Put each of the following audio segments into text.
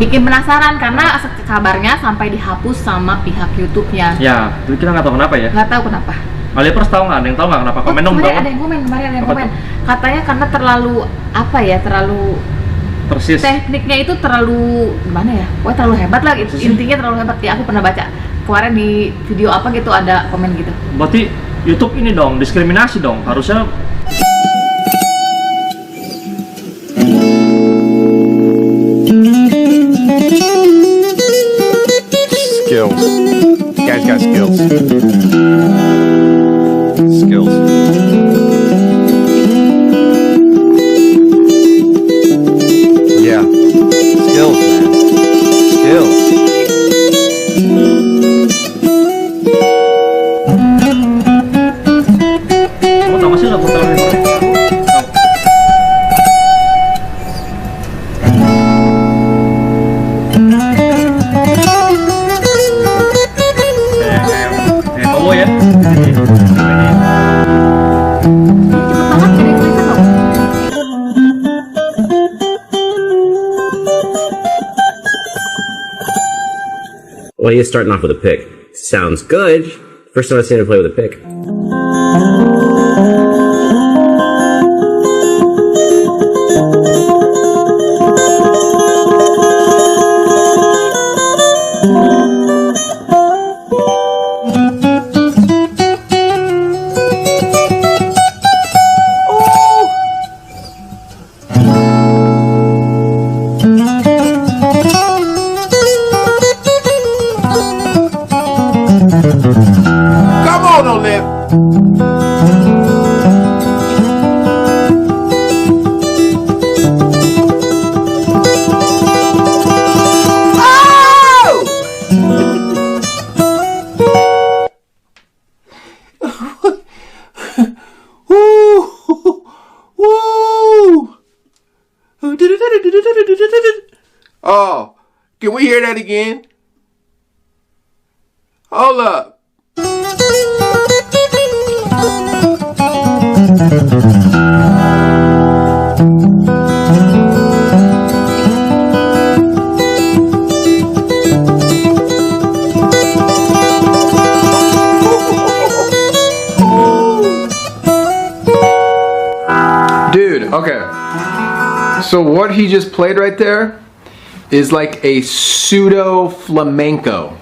bikin penasaran karena kabarnya sampai dihapus sama pihak YouTube-nya. Ya, itu kita nggak tahu kenapa ya. Nggak tahu kenapa. Alipers tahu nggak? Ada yang tahu nggak kenapa? Komen dong. Kemarin ada yang komen. Katanya karena terlalu apa ya? Terlalu persis. Tekniknya itu terlalu gimana ya? Wah, terlalu hebat lah. Intinya terlalu hebat. Ya aku pernah baca kemarin di video apa gitu ada komen gitu. Berarti YouTube ini dong diskriminasi dong. Harusnya skills. Guys got skills. Skills. Yeah. Skills, man. Skills. kamu tahu sih lagu tahun ini? Tahu? Ya. Well, he is starting off with a pick. Sounds good. First time I've seen him play with a pick. Come on, Alip. Oh, can we hear that again? Hold up. Dude, okay. So what he just played right there is like a pseudo flamenco.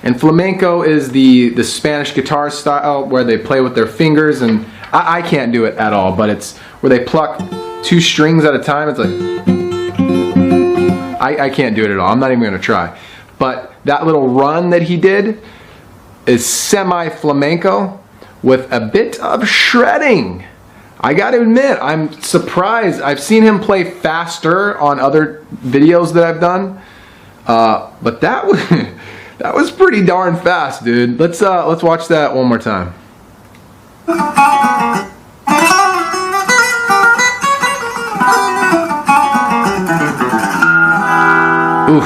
And flamenco is the Spanish guitar style where they play with their fingers, and I can't do it at all, but it's where they pluck 2 strings at a time. It's like, I can't do it at all. I'm not even gonna try. But that little run that he did is semi-flamenco with a bit of shredding. I gotta admit, I'm surprised. I've seen him play faster on other videos that I've done, but that was that was pretty darn fast, dude. Let's watch that one more time. Oof.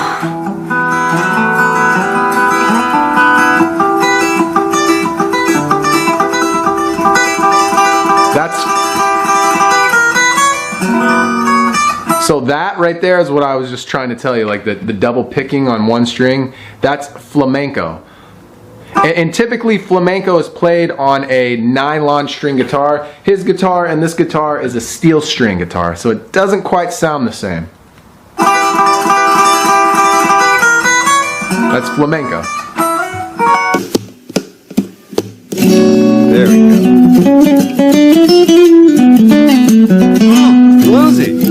So that right there is what I was just trying to tell you, like the double picking on one string, that's flamenco. And typically flamenco is played on a nylon string guitar. His guitar and this guitar is a steel string guitar, so it doesn't quite sound the same. That's flamenco. There we go. Bluesy.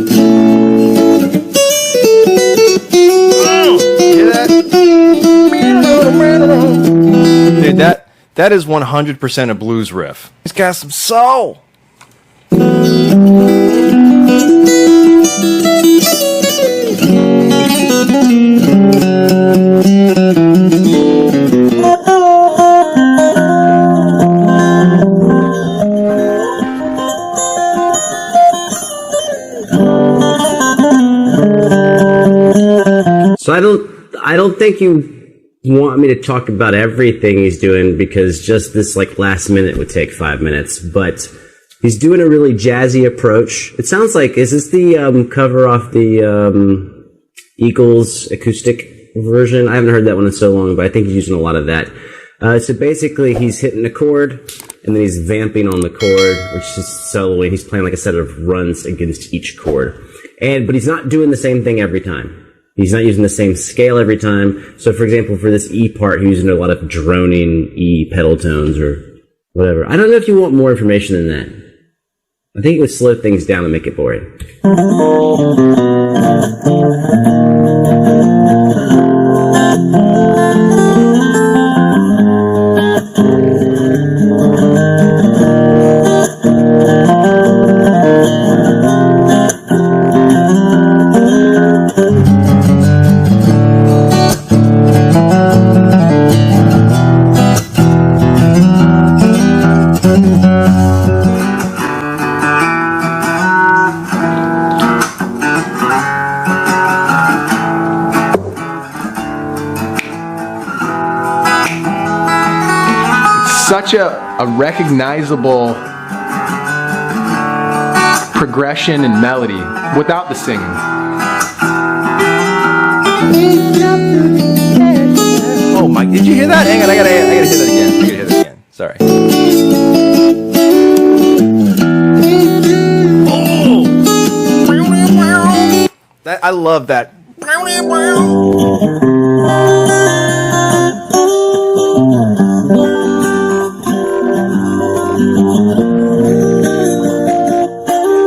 Dude, that is 100% a blues riff. He's got some soul. So I don't think you want me to talk about everything he's doing, because just this like last minute would take 5 minutes, but he's doing a really jazzy approach. It sounds like, is this the cover off the Eagles acoustic version. I haven't heard that one in so long, but I think he's using a lot of that. So basically, he's hitting a chord, and then he's vamping on the chord, which is soloing. He's playing like a set of runs against each chord. But he's not doing the same thing every time. He's not using the same scale every time. So, for example, for this E part, he's using a lot of droning E pedal tones or whatever. I don't know if you want more information than that. I think it would slow things down and make it boring. Such a recognizable progression and melody without the singing. Oh my, did you hear that? Hang on, I gotta hear that again. Sorry. Oh! I love that.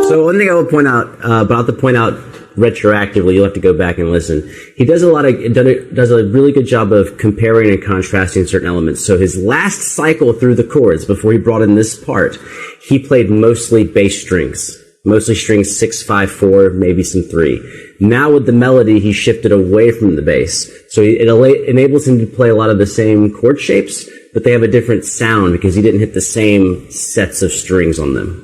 So one thing I will point out, but I'll have to point out retroactively, you'll have to go back and listen. He does does a really good job of comparing and contrasting certain elements. So his last cycle through the chords, before he brought in this part, he played mostly bass strings. Mostly strings 6, 5, 4, maybe some 3. Now with the melody, he shifted away from the bass. So it enables him to play a lot of the same chord shapes, but they have a different sound because he didn't hit the same sets of strings on them.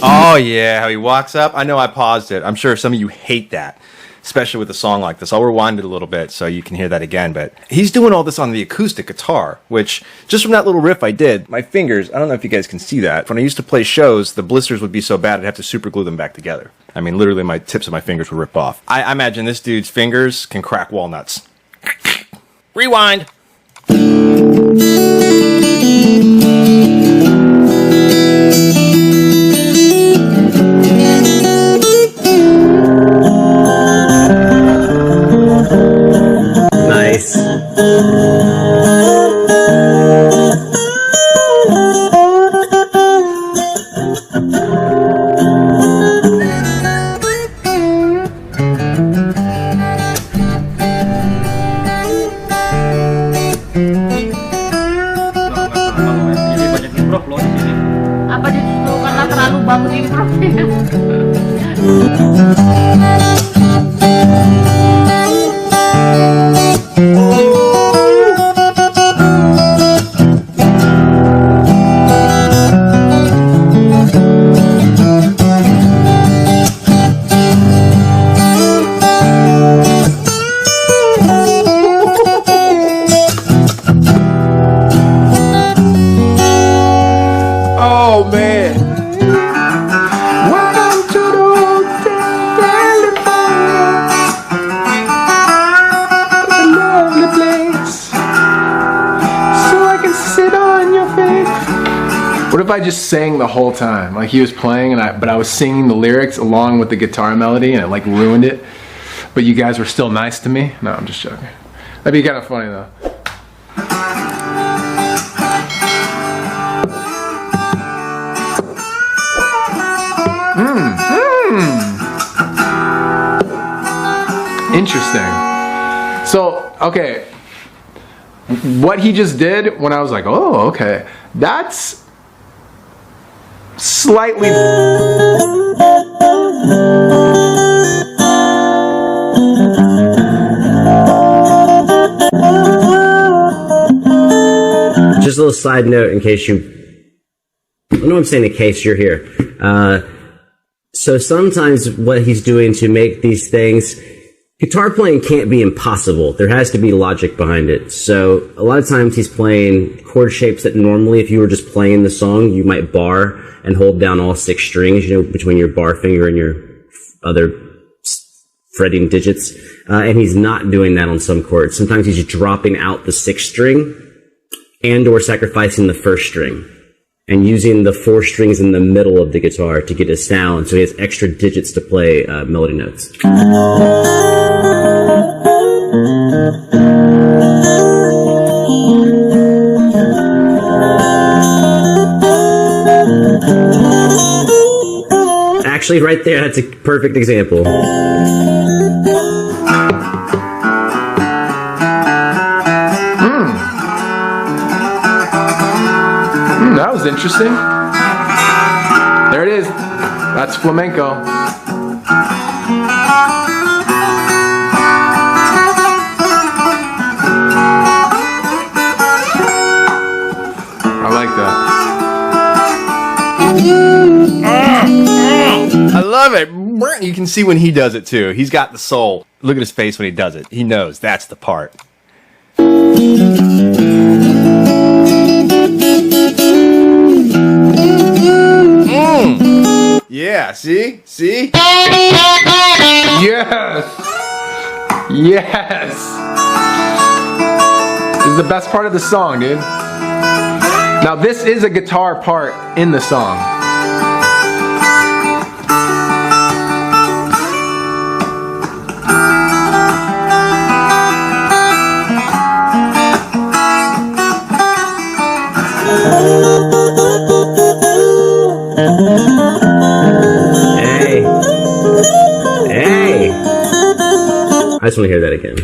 Oh yeah, how he walks up. I know I paused it. I'm sure some of you hate that, especially with a song like this. I'll rewind it a little bit so you can hear that again. But he's doing all this on the acoustic guitar, which just from that little riff I did, my fingers, I don't know if you guys can see that. When I used to play shows, the blisters would be so bad I'd have to super glue them back together. I mean, literally my tips of my fingers would rip off. I imagine this dude's fingers can crack walnuts. Rewind. Nice. if I just sang the whole time? Like he was playing, but I was singing the lyrics along with the guitar melody, and it like ruined it. But you guys were still nice to me? No, I'm just joking. That'd be kind of funny though. Interesting. So, okay. What he just did when I was like, oh, okay. That's slightly... Just a little side note in case you... I know I'm saying in case you're here. So sometimes what he's doing to make these things... Guitar playing can't be impossible. There has to be logic behind it. So a lot of times he's playing chord shapes that normally if you were just playing the song, you might bar and hold down all 6 strings, you know, between your bar finger and your other fretting digits. And he's not doing that on some chords. Sometimes he's dropping out the 6th string and or sacrificing the 1st string and using the 4 strings in the middle of the guitar to get a sound. So he has extra digits to play melody notes. Actually, right there, that's a perfect example. That was interesting. There it is. That's flamenco. I like that. I love it. You can see when he does it too. He's got the soul. Look at his face when he does it. He knows that's the part. Yeah, see? See? Yes! Yes! This is the best part of the song, dude. Now this is a guitar part in the song. Hey! I just want to hear that again.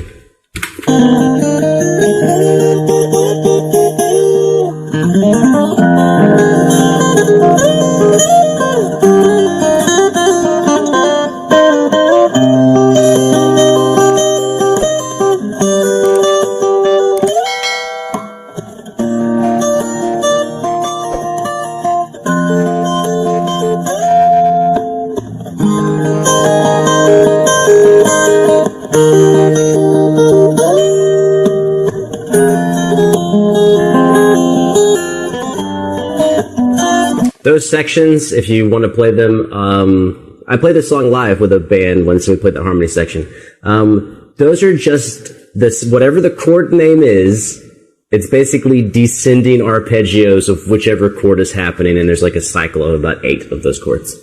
Those sections, if you want to play them, I played this song live with a band once we played the harmony section. Those are just this, whatever the chord name is, it's basically descending arpeggios of whichever chord is happening, and there's like a cycle of about 8 of those chords.